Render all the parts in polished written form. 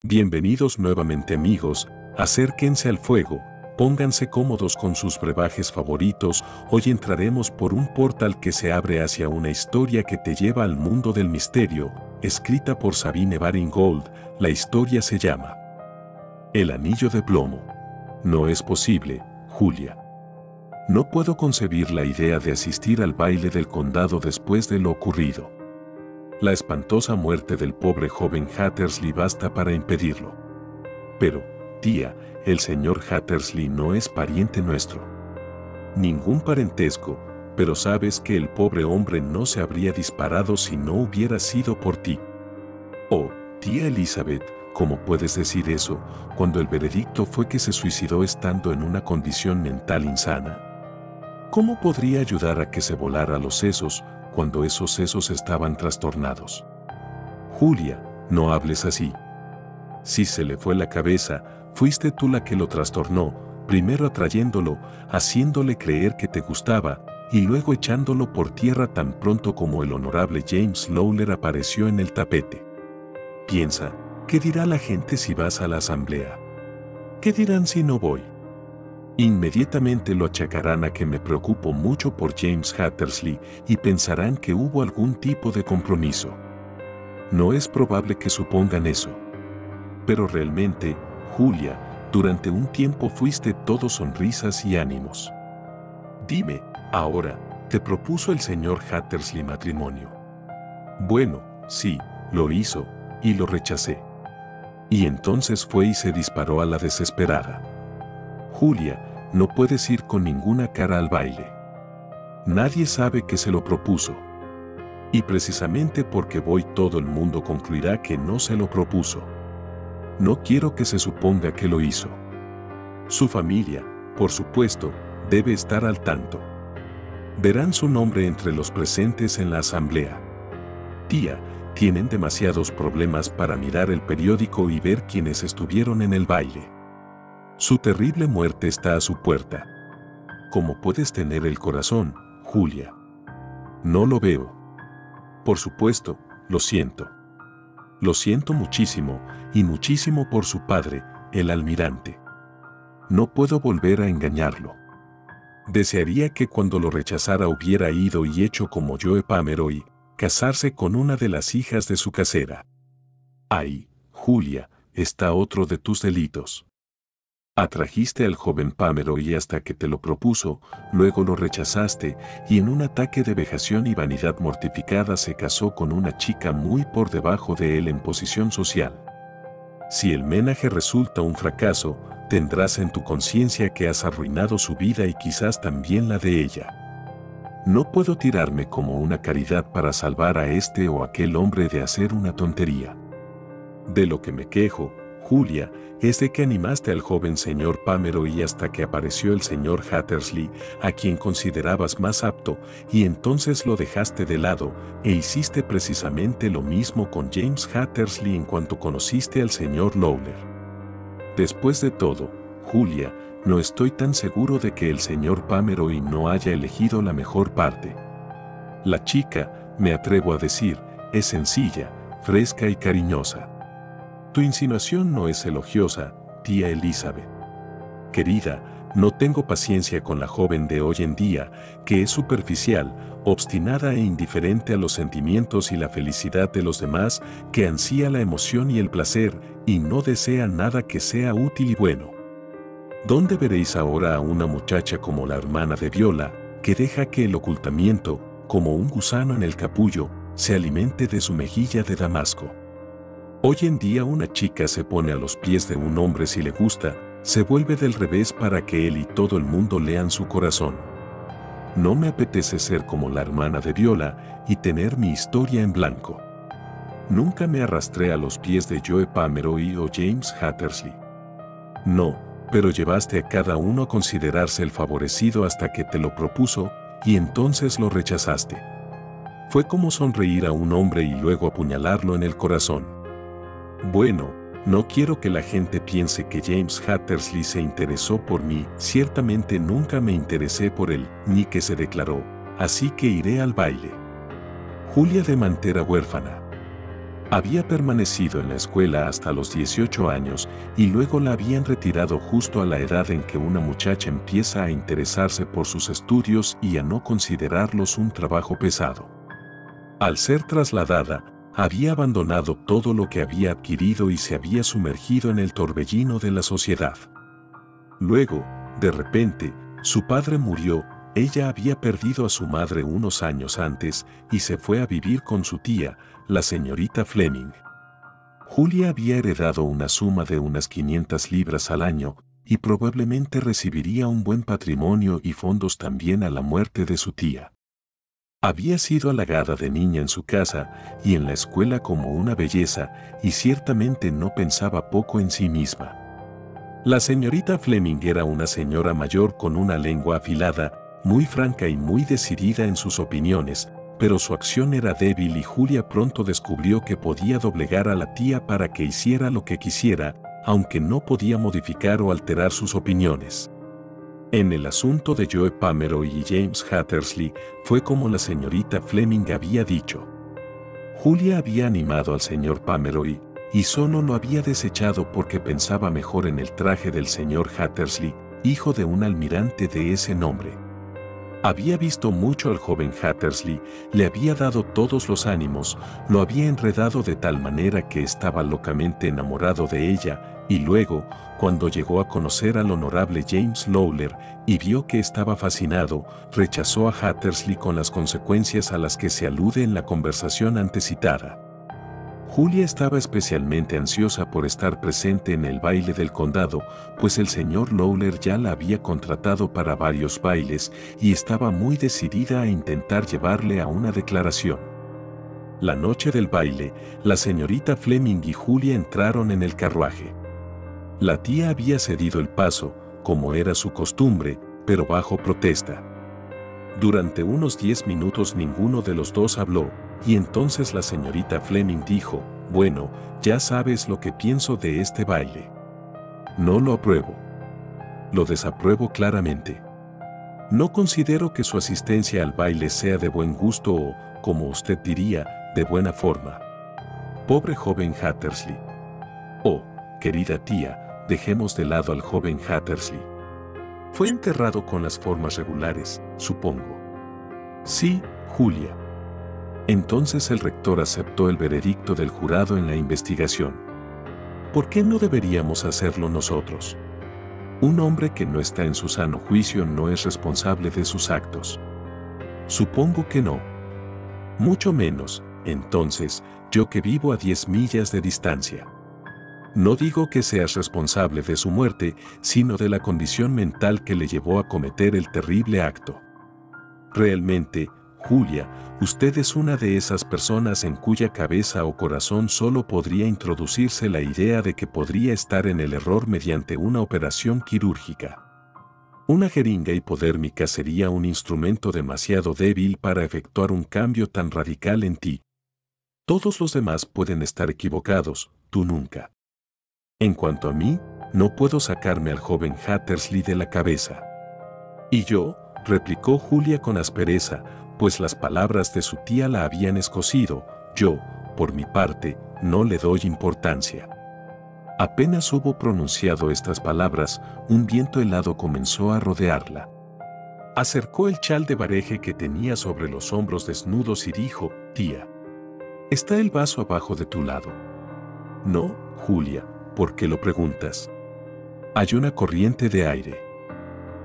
Bienvenidos nuevamente amigos, acérquense al fuego, pónganse cómodos con sus brebajes favoritos, hoy entraremos por un portal que se abre hacia una historia que te lleva al mundo del misterio, escrita por Sabine Baring Gould. La historia se llama El Anillo de Plomo. No es posible, Julia. No puedo concebir la idea de asistir al baile del condado después de lo ocurrido. La espantosa muerte del pobre joven Hattersley basta para impedirlo. Pero, tía, el señor Hattersley no es pariente nuestro. Ningún parentesco, pero sabes que el pobre hombre no se habría disparado si no hubiera sido por ti. Oh, tía Elizabeth, ¿cómo puedes decir eso cuando el veredicto fue que se suicidó estando en una condición mental insana? ¿Cómo podría ayudar a que se volara los sesos cuando esos sesos estaban trastornados? Julia, no hables así. Si se le fue la cabeza, fuiste tú la que lo trastornó, primero atrayéndolo, haciéndole creer que te gustaba, y luego echándolo por tierra tan pronto como el honorable James Lawler apareció en el tapete. Piensa, ¿qué dirá la gente si vas a la asamblea? ¿Qué dirán si no voy? Inmediatamente lo achacarán a que me preocupo mucho por James Hattersley y pensarán que hubo algún tipo de compromiso. No es probable que supongan eso. Pero realmente, Julia, durante un tiempo fuiste todo sonrisas y ánimos. Dime, ahora, ¿te propuso el señor Hattersley matrimonio? Bueno, sí, lo hizo, y lo rechacé. Y entonces fue y se disparó a la desesperada. Julia, no puedes ir con ninguna cara al baile. Nadie sabe que se lo propuso. Y precisamente porque voy todo el mundo concluirá que no se lo propuso. No quiero que se suponga que lo hizo. Su familia, por supuesto, debe estar al tanto. Verán su nombre entre los presentes en la asamblea. Tía, tienen demasiados problemas para mirar el periódico y ver quiénes estuvieron en el baile. Su terrible muerte está a su puerta. ¿Cómo puedes tener el corazón, Julia? No lo veo. Por supuesto, lo siento. Lo siento muchísimo, y muchísimo por su padre, el almirante. No puedo volver a engañarlo. Desearía que cuando lo rechazara hubiera ido y hecho como Joe Pomeroy, casarse con una de las hijas de su casera. Ay, Julia, está otro de tus delitos. Atrajiste al joven Pomeroy hasta que te lo propuso, luego lo rechazaste, y en un ataque de vejación y vanidad mortificada se casó con una chica muy por debajo de él en posición social. Si el menaje resulta un fracaso, tendrás en tu conciencia que has arruinado su vida y quizás también la de ella. No puedo tirarme como una caridad para salvar a este o aquel hombre de hacer una tontería. De lo que me quejo, Julia, es de que animaste al joven señor Pomeroy hasta que apareció el señor Hattersley, a quien considerabas más apto, y entonces lo dejaste de lado, e hiciste precisamente lo mismo con James Hattersley en cuanto conociste al señor Lawler. Después de todo, Julia, no estoy tan seguro de que el señor Pomeroy no haya elegido la mejor parte. La chica, me atrevo a decir, es sencilla, fresca y cariñosa. Tu insinuación no es elogiosa, tía Elizabeth. Querida, no tengo paciencia con la joven de hoy en día, que es superficial, obstinada e indiferente a los sentimientos y la felicidad de los demás, que ansía la emoción y el placer, y no desea nada que sea útil y bueno. ¿Dónde veréis ahora a una muchacha como la hermana de Viola, que deja que el ocultamiento, como un gusano en el capullo, se alimente de su mejilla de damasco? Hoy en día una chica se pone a los pies de un hombre si le gusta, se vuelve del revés para que él y todo el mundo lean su corazón. No me apetece ser como la hermana de Viola y tener mi historia en blanco. Nunca me arrastré a los pies de Joe Pomeroy o James Hattersley. No, pero llevaste a cada uno a considerarse el favorecido hasta que te lo propuso, y entonces lo rechazaste. Fue como sonreír a un hombre y luego apuñalarlo en el corazón. Bueno, no quiero que la gente piense que James Hattersley se interesó por mí, ciertamente nunca me interesé por él, ni que se declaró, así que iré al baile. Julia de Mantera huérfana. Había permanecido en la escuela hasta los 18 años y luego la habían retirado justo a la edad en que una muchacha empieza a interesarse por sus estudios y a no considerarlos un trabajo pesado. Al ser trasladada, había abandonado todo lo que había adquirido y se había sumergido en el torbellino de la sociedad. Luego, de repente, su padre murió. Ella había perdido a su madre unos años antes y se fue a vivir con su tía, la señorita Fleming. Julia había heredado una suma de unas 500 libras al año y probablemente recibiría un buen patrimonio y fondos también a la muerte de su tía. Había sido halagada de niña en su casa y en la escuela como una belleza y ciertamente no pensaba poco en sí misma. La señorita Fleming era una señora mayor con una lengua afilada, muy franca y muy decidida en sus opiniones, pero su acción era débil y Julia pronto descubrió que podía doblegar a la tía para que hiciera lo que quisiera, aunque no podía modificar o alterar sus opiniones. En el asunto de Joe Pomeroy y James Hattersley fue como la señorita Fleming había dicho. Julia había animado al señor Pomeroy y solo lo había desechado porque pensaba mejor en el traje del señor Hattersley, hijo de un almirante de ese nombre. Había visto mucho al joven Hattersley, le había dado todos los ánimos, lo había enredado de tal manera que estaba locamente enamorado de ella, y luego, cuando llegó a conocer al honorable James Lawler y vio que estaba fascinado, rechazó a Hattersley con las consecuencias a las que se alude en la conversación antecitada. Julia estaba especialmente ansiosa por estar presente en el baile del condado, pues el señor Lawler ya la había contratado para varios bailes y estaba muy decidida a intentar llevarle a una declaración. La noche del baile, la señorita Fleming y Julia entraron en el carruaje. La tía había cedido el paso, como era su costumbre, pero bajo protesta. Durante unos 10 minutos ninguno de los dos habló, y entonces la señorita Fleming dijo, «Bueno, ya sabes lo que pienso de este baile. No lo apruebo. Lo desapruebo claramente. No considero que su asistencia al baile sea de buen gusto o, como usted diría, de buena forma. Pobre joven Hattersley. Oh, querida tía, dejemos de lado al joven Hattersley. Fue enterrado con las formas regulares, supongo». «Sí, Julia». Entonces el rector aceptó el veredicto del jurado en la investigación. ¿Por qué no deberíamos hacerlo nosotros? Un hombre que no está en su sano juicio no es responsable de sus actos. Supongo que no. Mucho menos, entonces, yo que vivo a 10 millas de distancia. No digo que seas responsable de su muerte, sino de la condición mental que le llevó a cometer el terrible acto. Realmente, Julia, usted es una de esas personas en cuya cabeza o corazón solo podría introducirse la idea de que podría estar en el error mediante una operación quirúrgica. Una jeringa hipodérmica sería un instrumento demasiado débil para efectuar un cambio tan radical en ti. Todos los demás pueden estar equivocados, tú nunca. En cuanto a mí, no puedo sacarme al joven Hattersley de la cabeza. ¿Y yo?», replicó Julia con aspereza, pues las palabras de su tía la habían escocido. «Yo, por mi parte, no le doy importancia». Apenas hubo pronunciado estas palabras, un viento helado comenzó a rodearla. Acercó el chal de bareje que tenía sobre los hombros desnudos y dijo, «Tía, ¿está el vaso abajo de tu lado?». «No, Julia, ¿por qué lo preguntas?». «Hay una corriente de aire».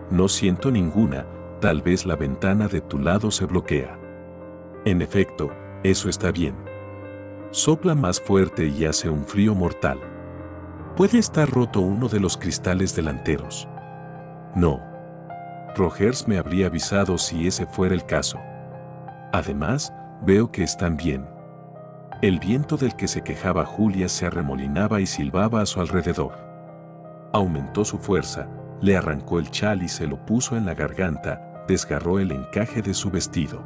«No siento ninguna, tal vez la ventana de tu lado se bloquea». «En efecto, eso está bien. Sopla más fuerte y hace un frío mortal. ¿Puede estar roto uno de los cristales delanteros?». «No. Rogers me habría avisado si ese fuera el caso. Además, veo que están bien». El viento del que se quejaba Julia se arremolinaba y silbaba a su alrededor. Aumentó su fuerza, le arrancó el chal y se lo puso en la garganta, desgarró el encaje de su vestido.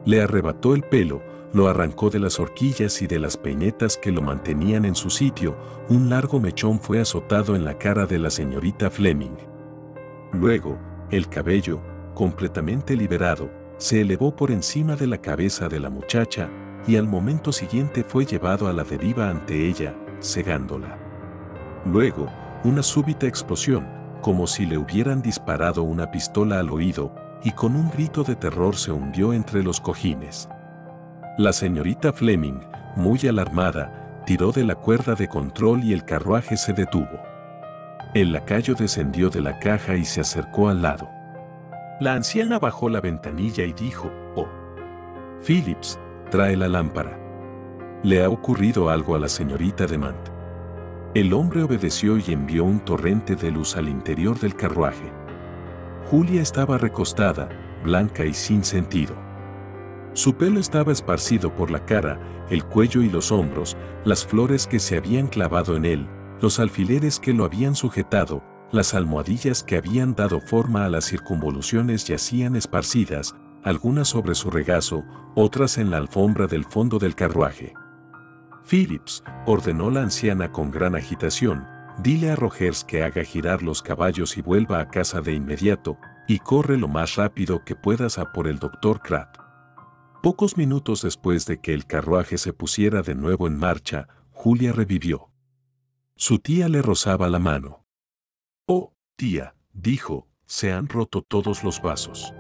Le arrebató el pelo, lo arrancó de las horquillas y de las peinetas que lo mantenían en su sitio. Un largo mechón fue azotado en la cara de la señorita Fleming. Luego, el cabello, completamente liberado, se elevó por encima de la cabeza de la muchacha, y al momento siguiente fue llevado a la deriva ante ella, cegándola. Luego, una súbita explosión, como si le hubieran disparado una pistola al oído, y con un grito de terror se hundió entre los cojines. La señorita Fleming, muy alarmada, tiró de la cuerda de control y el carruaje se detuvo. El lacayo descendió de la caja y se acercó al lado. La anciana bajó la ventanilla y dijo: «Oh, Phillips, trae la lámpara. Le ha ocurrido algo a la señorita Demant». El hombre obedeció y envió un torrente de luz al interior del carruaje. Julia estaba recostada, blanca y sin sentido. Su pelo estaba esparcido por la cara, el cuello y los hombros, las flores que se habían clavado en él, los alfileres que lo habían sujetado, las almohadillas que habían dado forma a las circunvoluciones yacían esparcidas, algunas sobre su regazo, otras en la alfombra del fondo del carruaje. «Phillips», ordenó la anciana con gran agitación, «dile a Rogers que haga girar los caballos y vuelva a casa de inmediato, y corre lo más rápido que puedas a por el Dr. Kratt». Pocos minutos después de que el carruaje se pusiera de nuevo en marcha, Julia revivió. Su tía le rozaba la mano. «Oh, tía», dijo, «se han roto todos los vasos».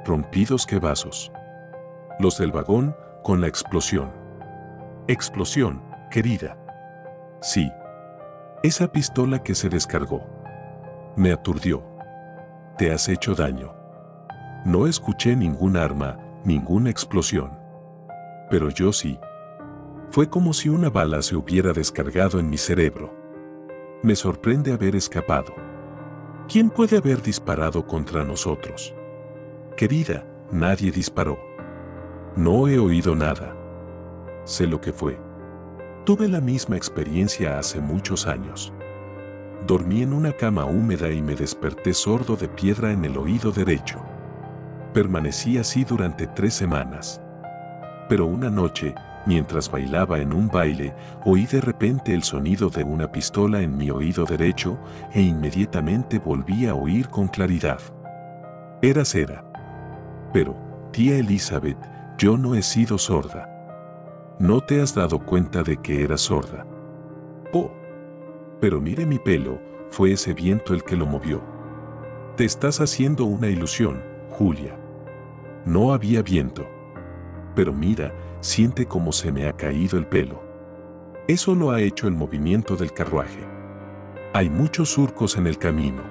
«¿Rompidos qué vasos?» «Los del vagón, con la explosión». «¿Explosión, querida?» «Sí. Esa pistola que se descargó. Me aturdió. Te has hecho daño». «No escuché ningún arma, ninguna explosión. Pero yo sí. Fue como si una bala se hubiera descargado en mi cerebro. Me sorprende haber escapado. ¿Quién puede haber disparado contra nosotros?» «Querida, nadie disparó. No he oído nada. Sé lo que fue. Tuve la misma experiencia hace muchos años. Dormí en una cama húmeda y me desperté sordo de piedra en el oído derecho. Permanecí así durante 3 semanas. Pero una noche, mientras bailaba en un baile, oí de repente el sonido de una pistola en mi oído derecho e inmediatamente volví a oír con claridad. Era cera. Pero, tía Elizabeth, yo no he sido sorda». «¿No te has dado cuenta de que eras sorda?» «Oh, pero mire mi pelo, fue ese viento el que lo movió». «Te estás haciendo una ilusión, Julia. No había viento. Pero mira, siente cómo se me ha caído el pelo. Eso lo ha hecho el movimiento del carruaje. Hay muchos surcos en el camino».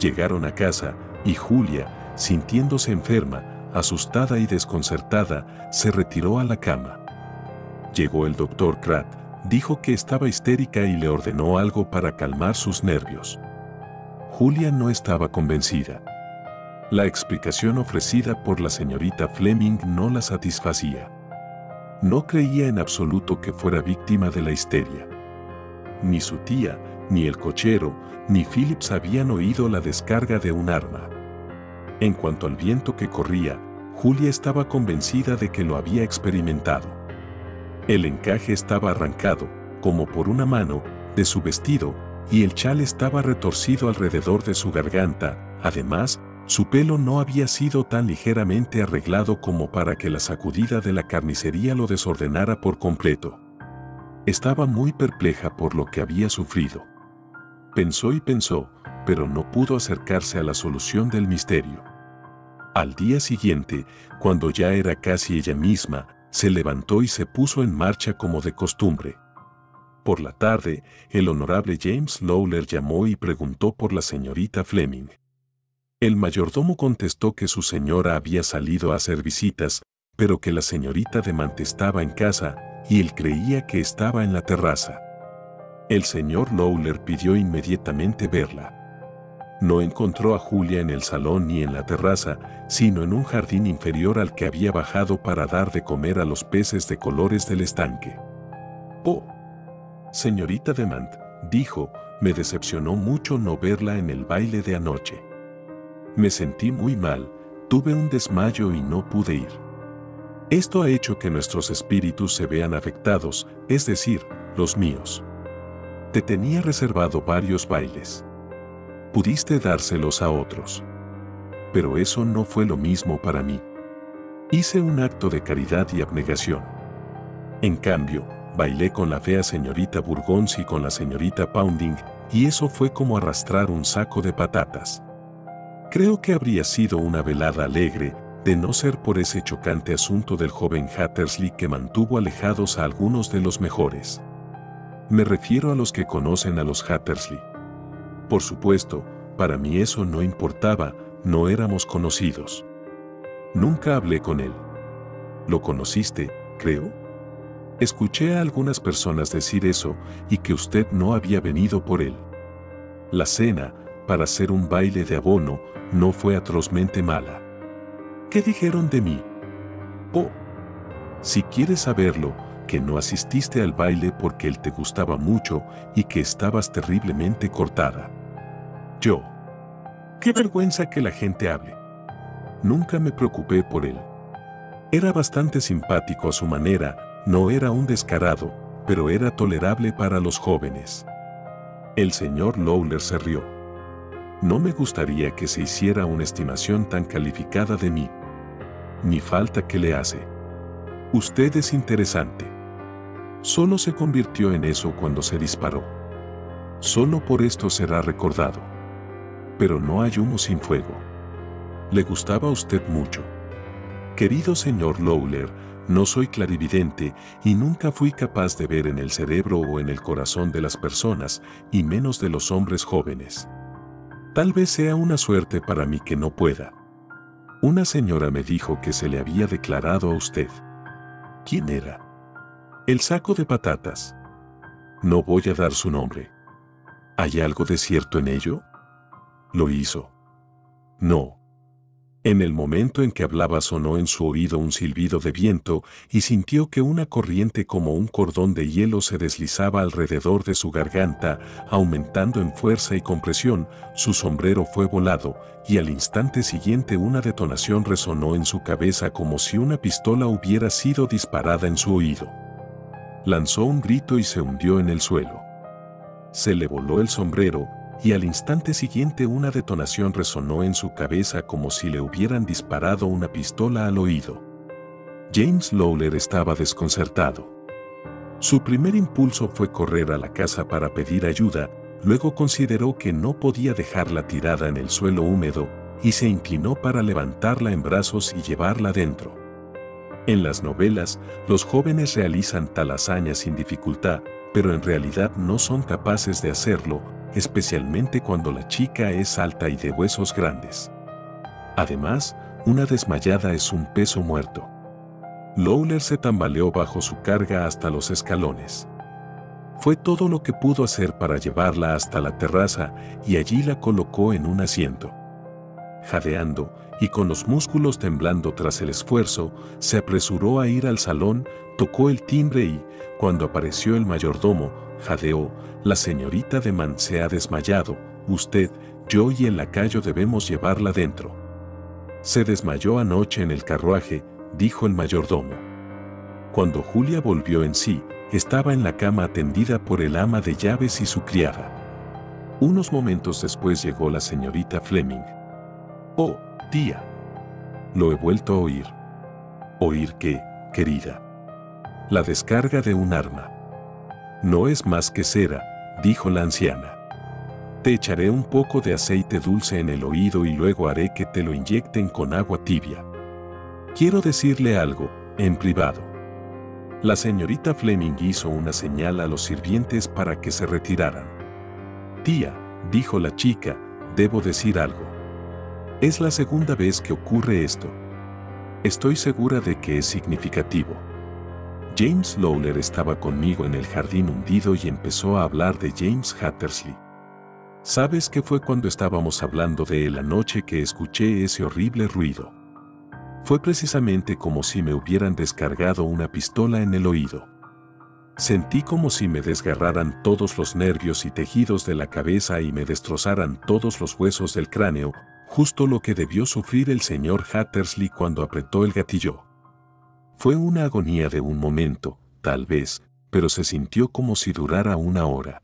Llegaron a casa y Julia, sintiéndose enferma, asustada y desconcertada, se retiró a la cama. Llegó el Dr. Kratt, dijo que estaba histérica y le ordenó algo para calmar sus nervios. Julia no estaba convencida. La explicación ofrecida por la señorita Fleming no la satisfacía. No creía en absoluto que fuera víctima de la histeria. Ni su tía, ni el cochero, ni Phillips habían oído la descarga de un arma. En cuanto al viento que corría, Julia estaba convencida de que lo había experimentado. El encaje estaba arrancado, como por una mano, de su vestido, y el chal estaba retorcido alrededor de su garganta. Además, su pelo no había sido tan ligeramente arreglado como para que la sacudida de la carnicería lo desordenara por completo. Estaba muy perpleja por lo que había sufrido. Pensó y pensó, pero no pudo acercarse a la solución del misterio. Al día siguiente, cuando ya era casi ella misma, se levantó y se puso en marcha como de costumbre. Por la tarde, el honorable James Lawler llamó y preguntó por la señorita Fleming. El mayordomo contestó que su señora había salido a hacer visitas, pero que la señorita Demant estaba en casa, y él creía que estaba en la terraza. El señor Lawler pidió inmediatamente verla. No encontró a Julia en el salón ni en la terraza, sino en un jardín inferior al que había bajado para dar de comer a los peces de colores del estanque. «Oh, señorita Demant», dijo, «me decepcionó mucho no verla en el baile de anoche. Me sentí muy mal, tuve un desmayo y no pude ir. Esto ha hecho que nuestros espíritus se vean afectados, es decir, los míos. Te tenía reservado varios bailes. Pudiste dárselos a otros. Pero eso no fue lo mismo para mí. Hice un acto de caridad y abnegación. En cambio, bailé con la fea señorita Burgons y con la señorita Pounding, y eso fue como arrastrar un saco de patatas. Creo que habría sido una velada alegre, de no ser por ese chocante asunto del joven Hattersley que mantuvo alejados a algunos de los mejores. Me refiero a los que conocen a los Hattersley. Por supuesto, para mí eso no importaba, no éramos conocidos. Nunca hablé con él. ¿Lo conociste, creo? Escuché a algunas personas decir eso y que usted no había venido por él. La cena, para hacer un baile de abono, no fue atrozmente mala. ¿Qué dijeron de mí? Oh, si quieres saberlo, que no asististe al baile porque él te gustaba mucho y que estabas terriblemente cortada. Yo. Qué vergüenza que la gente hable. Nunca me preocupé por él. Era bastante simpático a su manera, no era un descarado, pero era tolerable para los jóvenes. El señor Lawler se rió. No me gustaría que se hiciera una estimación tan calificada de mí. Ni falta que le hace. Usted es interesante. Solo se convirtió en eso cuando se disparó. Solo por esto será recordado. Pero no hay humo sin fuego. Le gustaba a usted mucho. Querido señor Lawler, no soy clarividente y nunca fui capaz de ver en el cerebro o en el corazón de las personas, y menos de los hombres jóvenes. Tal vez sea una suerte para mí que no pueda. Una señora me dijo que se le había declarado a usted. ¿Quién era? El saco de patatas. No voy a dar su nombre. ¿Hay algo de cierto en ello? ¿Lo hizo? No. En el momento en que hablaba sonó en su oído un silbido de viento y sintió que una corriente como un cordón de hielo se deslizaba alrededor de su garganta, aumentando en fuerza y compresión. Su sombrero fue volado y al instante siguiente una detonación resonó en su cabeza como si una pistola hubiera sido disparada en su oído. Lanzó un grito y se hundió en el suelo. Se le voló el sombrero y al instante siguiente una detonación resonó en su cabeza como si le hubieran disparado una pistola al oído. James Lawler estaba desconcertado. Su primer impulso fue correr a la casa para pedir ayuda, luego consideró que no podía dejarla tirada en el suelo húmedo y se inclinó para levantarla en brazos y llevarla dentro. En las novelas, los jóvenes realizan tal hazaña sin dificultad, pero en realidad no son capaces de hacerlo, especialmente cuando la chica es alta y de huesos grandes. Además, una desmayada es un peso muerto. Lawler se tambaleó bajo su carga hasta los escalones. Fue todo lo que pudo hacer para llevarla hasta la terraza y allí la colocó en un asiento. Jadeando y con los músculos temblando tras el esfuerzo, se apresuró a ir al salón, tocó el timbre y, cuando apareció el mayordomo, jadeó: «La señorita de Man se ha desmayado, usted, yo y el lacayo debemos llevarla dentro». «Se desmayó anoche en el carruaje», dijo el mayordomo. Cuando Julia volvió en sí, estaba en la cama atendida por el ama de llaves y su criada. Unos momentos después llegó la señorita Fleming. «Oh, tía. Lo he vuelto a oír». «¿Oír qué, querida?» «La descarga de un arma». «No es más que cera», dijo la anciana. «Te echaré un poco de aceite dulce en el oído y luego haré que te lo inyecten con agua tibia. Quiero decirle algo, en privado». La señorita Fleming hizo una señal a los sirvientes para que se retiraran. «Tía», dijo la chica, «debo decir algo. Es la segunda vez que ocurre esto. Estoy segura de que es significativo». James Lawler estaba conmigo en el jardín hundido y empezó a hablar de James Hattersley. ¿Sabes qué fue cuando estábamos hablando de él anoche que escuché ese horrible ruido? Fue precisamente como si me hubieran descargado una pistola en el oído. Sentí como si me desgarraran todos los nervios y tejidos de la cabeza y me destrozaran todos los huesos del cráneo, justo lo que debió sufrir el señor Hattersley cuando apretó el gatillo. Fue una agonía de un momento, tal vez, pero se sintió como si durara una hora.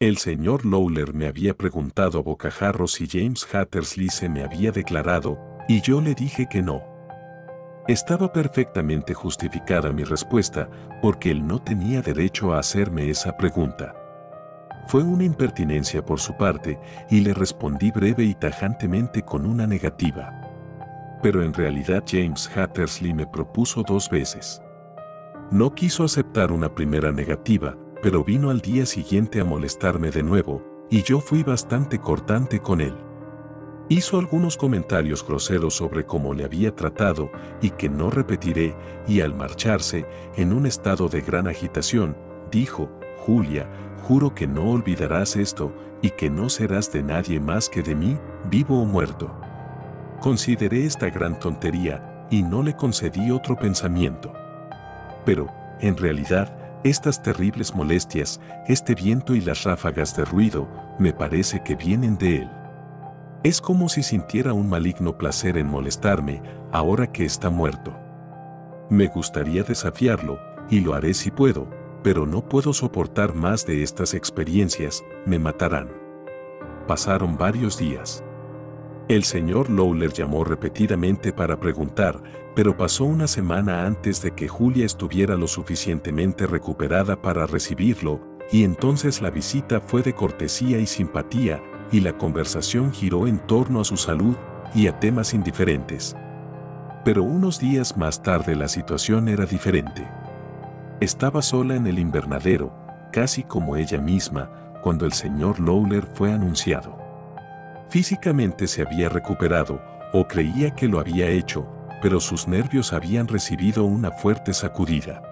El señor Lawler me había preguntado a bocajarros si James Hattersley se me había declarado, y yo le dije que no. Estaba perfectamente justificada mi respuesta, porque él no tenía derecho a hacerme esa pregunta. Fue una impertinencia por su parte, y le respondí breve y tajantemente con una negativa. Pero en realidad James Hattersley me propuso 2 veces. No quiso aceptar una primera negativa, pero vino al día siguiente a molestarme de nuevo, y yo fui bastante cortante con él. Hizo algunos comentarios groseros sobre cómo le había tratado y que no repetiré, y al marcharse, en un estado de gran agitación, dijo: «Julia, juro que no olvidarás esto y que no serás de nadie más que de mí, vivo o muerto». Consideré esta gran tontería y no le concedí otro pensamiento. Pero, en realidad, estas terribles molestias, este viento y las ráfagas de ruido, me parece que vienen de él. Es como si sintiera un maligno placer en molestarme, ahora que está muerto. Me gustaría desafiarlo, y lo haré si puedo, pero no puedo soportar más de estas experiencias, me matarán. Pasaron varios días. El señor Lawler llamó repetidamente para preguntar, pero pasó una semana antes de que Julia estuviera lo suficientemente recuperada para recibirlo, y entonces la visita fue de cortesía y simpatía, y la conversación giró en torno a su salud y a temas indiferentes. Pero unos días más tarde la situación era diferente. Estaba sola en el invernadero, casi como ella misma, cuando el señor Lawler fue anunciado. Físicamente se había recuperado, o creía que lo había hecho, pero sus nervios habían recibido una fuerte sacudida.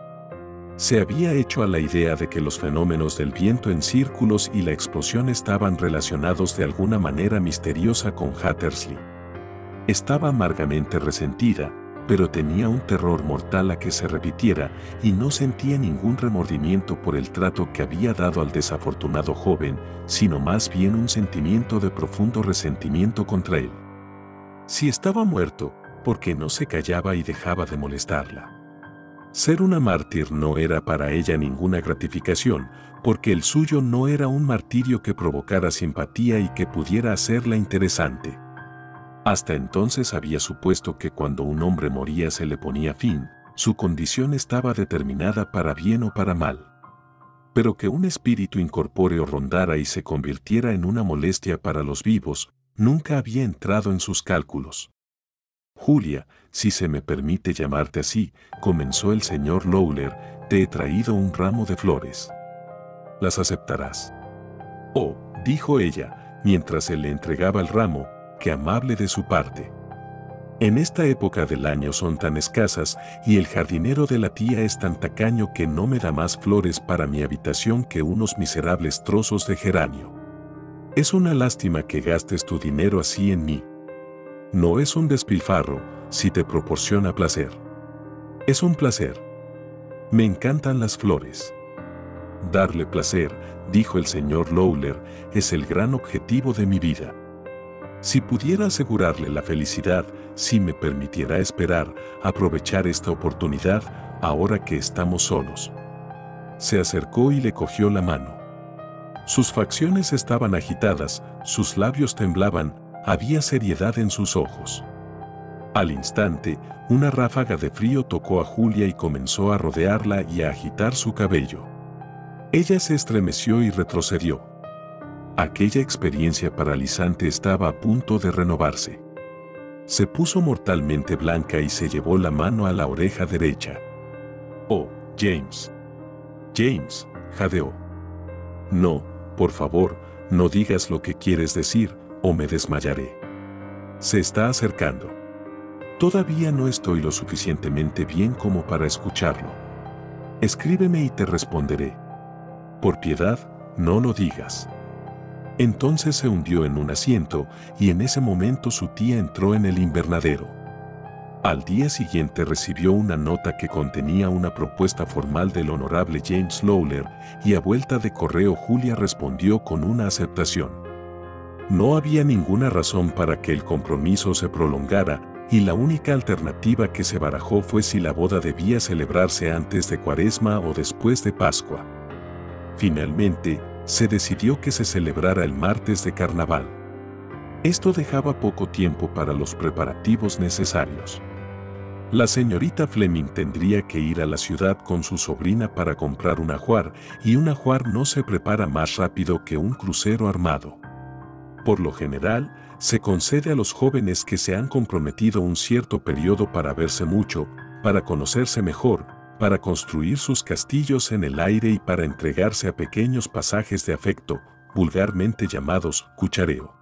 Se había hecho a la idea de que los fenómenos del viento en círculos y la explosión estaban relacionados de alguna manera misteriosa con Hattersley. Estaba amargamente resentida, pero tenía un terror mortal a que se repitiera y no sentía ningún remordimiento por el trato que había dado al desafortunado joven, sino más bien un sentimiento de profundo resentimiento contra él. Si estaba muerto, ¿por qué no se callaba y dejaba de molestarla? Ser una mártir no era para ella ninguna gratificación, porque el suyo no era un martirio que provocara simpatía y que pudiera hacerla interesante. Hasta entonces había supuesto que cuando un hombre moría se le ponía fin, su condición estaba determinada para bien o para mal. Pero que un espíritu incorpóreo rondara y se convirtiera en una molestia para los vivos, nunca había entrado en sus cálculos. «Julia, si se me permite llamarte así», comenzó el señor Lawler, «te he traído un ramo de flores. ¿Las aceptarás?» «Oh», dijo ella, mientras él le entregaba el ramo, «qué amable de su parte. En esta época del año son tan escasas y el jardinero de la tía es tan tacaño que no me da más flores para mi habitación que unos miserables trozos de geranio. Es una lástima que gastes tu dinero así en mí. No es un despilfarro, si te proporciona placer. Es un placer. Me encantan las flores». «Darle placer», dijo el señor Lawler, «es el gran objetivo de mi vida. Si pudiera asegurarle la felicidad, si me permitiera esperar, aprovechar esta oportunidad, ahora que estamos solos». Se acercó y le cogió la mano. Sus facciones estaban agitadas, sus labios temblaban, había seriedad en sus ojos. Al instante, una ráfaga de frío tocó a Julia y comenzó a rodearla y a agitar su cabello. Ella se estremeció y retrocedió. Aquella experiencia paralizante estaba a punto de renovarse. Se puso mortalmente blanca y se llevó la mano a la oreja derecha. «Oh, James. James», jadeó. «No, por favor, no digas lo que quieres decir, o me desmayaré. Se está acercando. Todavía no estoy lo suficientemente bien como para escucharlo. Escríbeme y te responderé. Por piedad, no lo digas». Entonces se hundió en un asiento y en ese momento su tía entró en el invernadero. Al día siguiente recibió una nota que contenía una propuesta formal del honorable James Lawler y a vuelta de correo Julia respondió con una aceptación. No había ninguna razón para que el compromiso se prolongara y la única alternativa que se barajó fue si la boda debía celebrarse antes de Cuaresma o después de Pascua. Finalmente, se decidió que se celebrara el martes de Carnaval. Esto dejaba poco tiempo para los preparativos necesarios. La señorita Fleming tendría que ir a la ciudad con su sobrina para comprar un ajuar, y un ajuar no se prepara más rápido que un crucero armado. Por lo general, se concede a los jóvenes que se han comprometido un cierto periodo para verse mucho, para conocerse mejor, para construir sus castillos en el aire y para entregarse a pequeños pasajes de afecto, vulgarmente llamados cuchareo.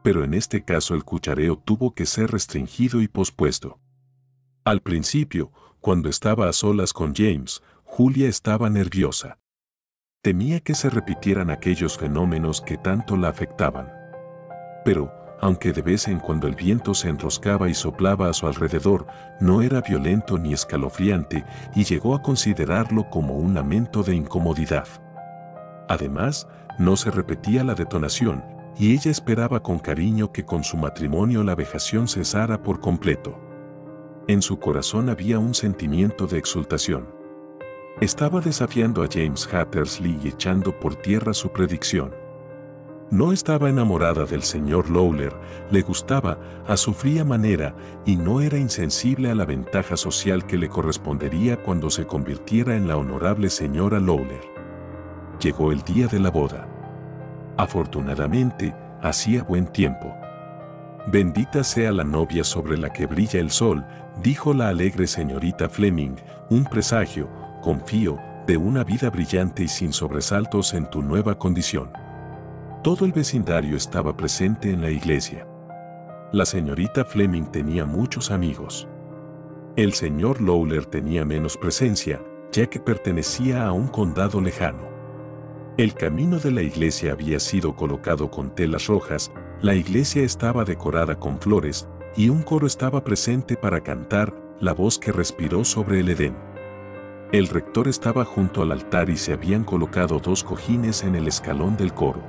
Pero en este caso el cuchareo tuvo que ser restringido y pospuesto. Al principio, cuando estaba a solas con James, Julia estaba nerviosa. Temía que se repitieran aquellos fenómenos que tanto la afectaban. Pero, aunque de vez en cuando el viento se enroscaba y soplaba a su alrededor, no era violento ni escalofriante y llegó a considerarlo como un lamento de incomodidad. Además, no se repetía la detonación, y ella esperaba con cariño que con su matrimonio la vejación cesara por completo. En su corazón había un sentimiento de exultación. Estaba desafiando a James Hattersley y echando por tierra su predicción. No estaba enamorada del señor Lawler, le gustaba a su fría manera y no era insensible a la ventaja social que le correspondería cuando se convirtiera en la honorable señora Lawler. Llegó el día de la boda. Afortunadamente, hacía buen tiempo. «Bendita sea la novia sobre la que brilla el sol», dijo la alegre señorita Fleming, «un presagio, confío, de una vida brillante y sin sobresaltos en tu nueva condición». Todo el vecindario estaba presente en la iglesia. La señorita Fleming tenía muchos amigos. El señor Lawler tenía menos presencia, ya que pertenecía a un condado lejano. El camino de la iglesia había sido colocado con telas rojas, la iglesia estaba decorada con flores, y un coro estaba presente para cantar La voz que respiró sobre el Edén. El rector estaba junto al altar y se habían colocado 2 cojines en el escalón del coro.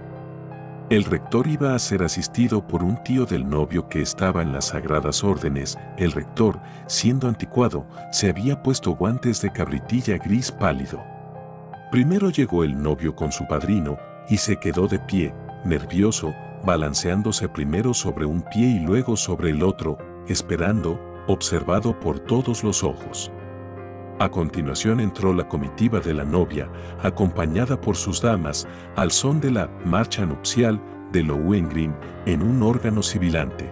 El rector iba a ser asistido por un tío del novio que estaba en las sagradas órdenes. El rector, siendo anticuado, se había puesto guantes de cabritilla gris pálido. Primero llegó el novio con su padrino y se quedó de pie, nervioso, balanceándose primero sobre un pie y luego sobre el otro, esperando, observado por todos los ojos. A continuación entró la comitiva de la novia, acompañada por sus damas, al son de la marcha nupcial de Lohengrin en un órgano sibilante.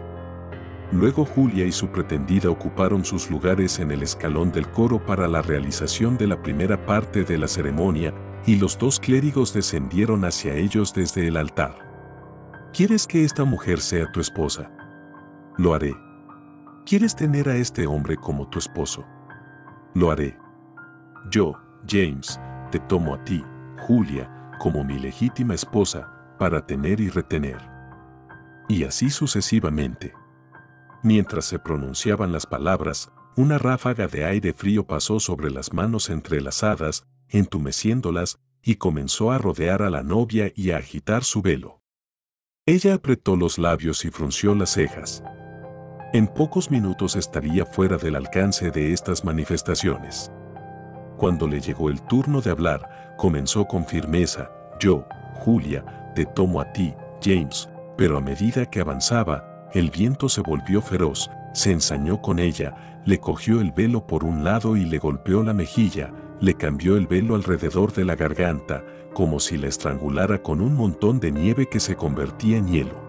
Luego Julia y su pretendida ocuparon sus lugares en el escalón del coro para la realización de la primera parte de la ceremonia, y los 2 clérigos descendieron hacia ellos desde el altar. ¿Quieres que esta mujer sea tu esposa? Lo haré. ¿Quieres tener a este hombre como tu esposo? Lo haré. Yo, James, te tomo a ti, Julia, como mi legítima esposa, para tener y retener. Y así sucesivamente. Mientras se pronunciaban las palabras, una ráfaga de aire frío pasó sobre las manos entrelazadas, entumeciéndolas, y comenzó a rodear a la novia y a agitar su velo. Ella apretó los labios y frunció las cejas. En pocos minutos estaría fuera del alcance de estas manifestaciones. Cuando le llegó el turno de hablar, comenzó con firmeza: «Yo, Julia, te tomo a ti, James», pero a medida que avanzaba, el viento se volvió feroz, se ensañó con ella, le cogió el velo por un lado y le golpeó la mejilla, le cambió el velo alrededor de la garganta, como si la estrangulara con un montón de nieve que se convertía en hielo.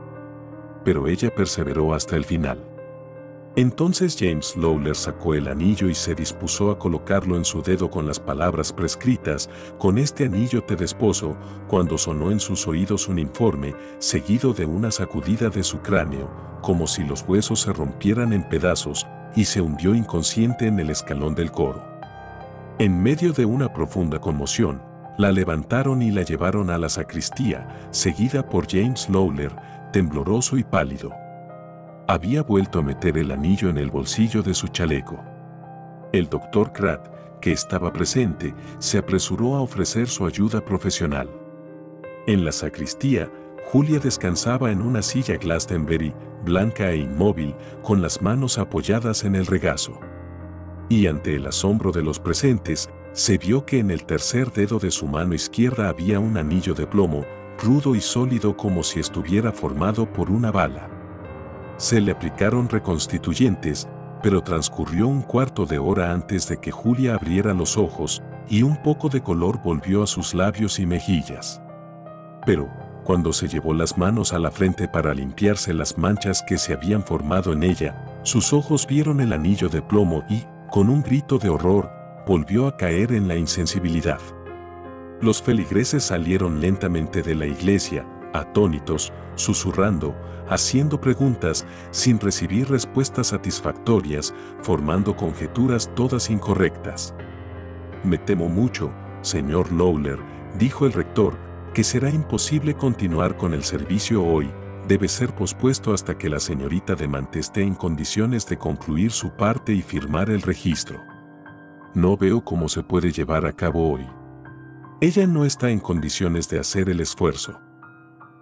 Pero ella perseveró hasta el final. Entonces James Lawler sacó el anillo y se dispuso a colocarlo en su dedo con las palabras prescritas: «Con este anillo te desposo», cuando sonó en sus oídos un informe, seguido de una sacudida de su cráneo, como si los huesos se rompieran en pedazos, y se hundió inconsciente en el escalón del coro. En medio de una profunda conmoción, la levantaron y la llevaron a la sacristía, seguida por James Lawler, tembloroso y pálido. Había vuelto a meter el anillo en el bolsillo de su chaleco. El doctor Kratt, que estaba presente, se apresuró a ofrecer su ayuda profesional. En la sacristía, Julia descansaba en una silla Glastonbury, blanca e inmóvil, con las manos apoyadas en el regazo. Y ante el asombro de los presentes, se vio que en el tercer dedo de su mano izquierda había un anillo de plomo, rudo y sólido como si estuviera formado por una bala. Se le aplicaron reconstituyentes, pero transcurrió un cuarto de hora antes de que Julia abriera los ojos, y un poco de color volvió a sus labios y mejillas. Pero, cuando se llevó las manos a la frente para limpiarse las manchas que se habían formado en ella, sus ojos vieron el anillo de plomo y, con un grito de horror, volvió a caer en la insensibilidad. Los feligreses salieron lentamente de la iglesia, atónitos, susurrando, haciendo preguntas, sin recibir respuestas satisfactorias, formando conjeturas todas incorrectas. «Me temo mucho, señor Lawler», dijo el rector, «que será imposible continuar con el servicio hoy. Debe ser pospuesto hasta que la señorita Demant esté en condiciones de concluir su parte y firmar el registro. No veo cómo se puede llevar a cabo hoy. Ella no está en condiciones de hacer el esfuerzo».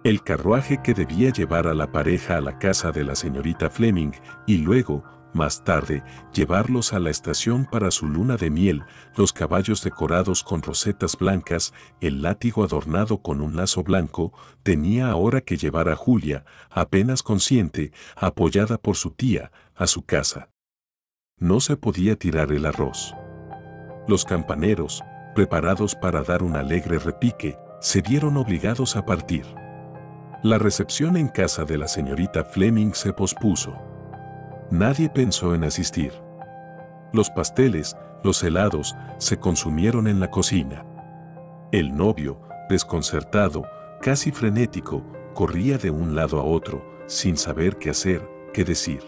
El carruaje que debía llevar a la pareja a la casa de la señorita Fleming y luego, más tarde, llevarlos a la estación para su luna de miel, los caballos decorados con rosetas blancas, el látigo adornado con un lazo blanco, tenía ahora que llevar a Julia, apenas consciente, apoyada por su tía, a su casa. No se podía tirar el arroz. Los campaneros, preparados para dar un alegre repique, se vieron obligados a partir. La recepción en casa de la señorita Fleming se pospuso. Nadie pensó en asistir. Los pasteles, los helados, se consumieron en la cocina. El novio, desconcertado, casi frenético, corría de un lado a otro, sin saber qué hacer, qué decir.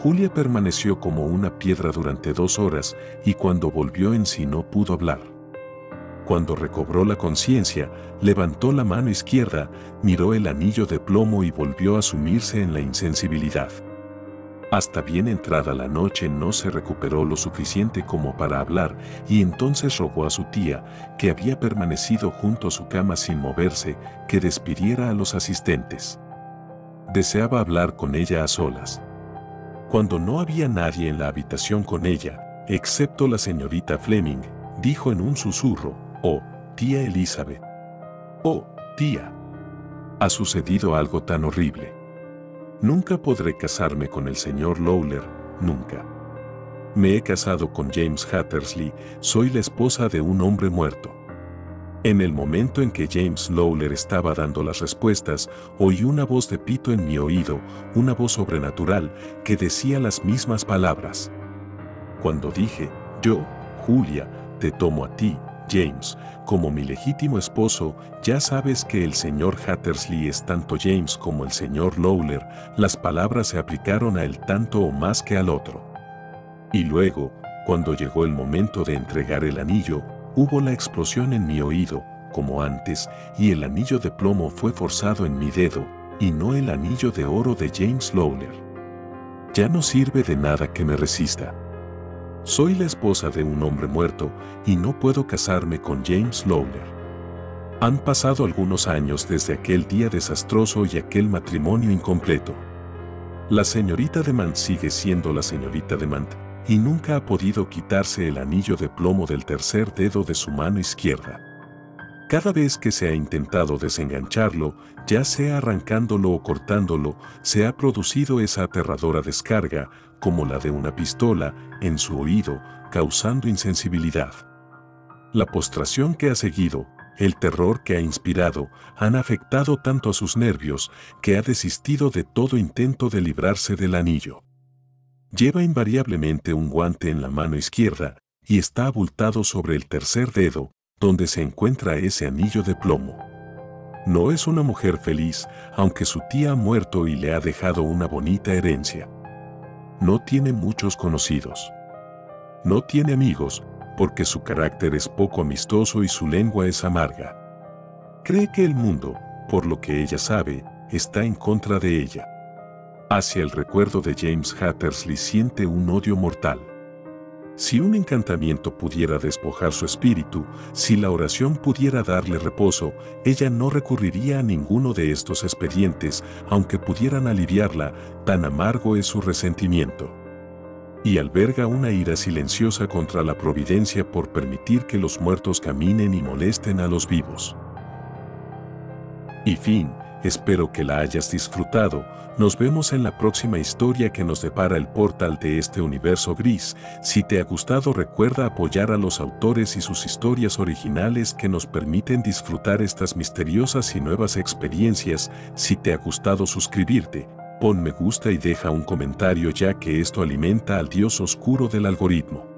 Julia permaneció como una piedra durante 2 horas y cuando volvió en sí no pudo hablar. Cuando recobró la conciencia, levantó la mano izquierda, miró el anillo de plomo y volvió a sumirse en la insensibilidad. Hasta bien entrada la noche no se recuperó lo suficiente como para hablar y entonces rogó a su tía, que había permanecido junto a su cama sin moverse, que despidiera a los asistentes. Deseaba hablar con ella a solas. Cuando no había nadie en la habitación con ella, excepto la señorita Fleming, dijo en un susurro: «Oh, tía Elizabeth. Oh, tía. Ha sucedido algo tan horrible. Nunca podré casarme con el señor Lawler, nunca. Me he casado con James Hattersley, soy la esposa de un hombre muerto». En el momento en que James Lawler estaba dando las respuestas, oí una voz de pito en mi oído, una voz sobrenatural, que decía las mismas palabras. Cuando dije: «Yo, Julia, te tomo a ti, James, como mi legítimo esposo», ya sabes que el señor Hattersley es tanto James como el señor Lawler, las palabras se aplicaron a él tanto o más que al otro. Y luego, cuando llegó el momento de entregar el anillo, hubo la explosión en mi oído, como antes, y el anillo de plomo fue forzado en mi dedo, y no el anillo de oro de James Lawler. Ya no sirve de nada que me resista. Soy la esposa de un hombre muerto y no puedo casarme con James Lawler. Han pasado algunos años desde aquel día desastroso y aquel matrimonio incompleto. La señorita Demant sigue siendo la señorita Demant y nunca ha podido quitarse el anillo de plomo del tercer dedo de su mano izquierda. Cada vez que se ha intentado desengancharlo, ya sea arrancándolo o cortándolo, se ha producido esa aterradora descarga, como la de una pistola, en su oído, causando insensibilidad. La postración que ha seguido, el terror que ha inspirado, han afectado tanto a sus nervios, que ha desistido de todo intento de librarse del anillo. Lleva invariablemente un guante en la mano izquierda, y está abultado sobre el tercer dedo, donde se encuentra ese anillo de plomo. No es una mujer feliz, aunque su tía ha muerto y le ha dejado una bonita herencia. No tiene muchos conocidos. No tiene amigos, porque su carácter es poco amistoso y su lengua es amarga. Cree que el mundo, por lo que ella sabe, está en contra de ella. Hacia el recuerdo de James Hattersley siente un odio mortal. Si un encantamiento pudiera despojar su espíritu, si la oración pudiera darle reposo, ella no recurriría a ninguno de estos expedientes, aunque pudieran aliviarla, tan amargo es su resentimiento. Y alberga una ira silenciosa contra la providencia por permitir que los muertos caminen y molesten a los vivos. Y fin, Espero que la hayas disfrutado. Nos vemos en la próxima historia que nos depara el portal de este universo gris. Si te ha gustado, recuerda apoyar a los autores y sus historias originales que nos permiten disfrutar estas misteriosas y nuevas experiencias. Si te ha gustado, suscribirte, pon me gusta y deja un comentario, ya que esto alimenta al dios oscuro del algoritmo.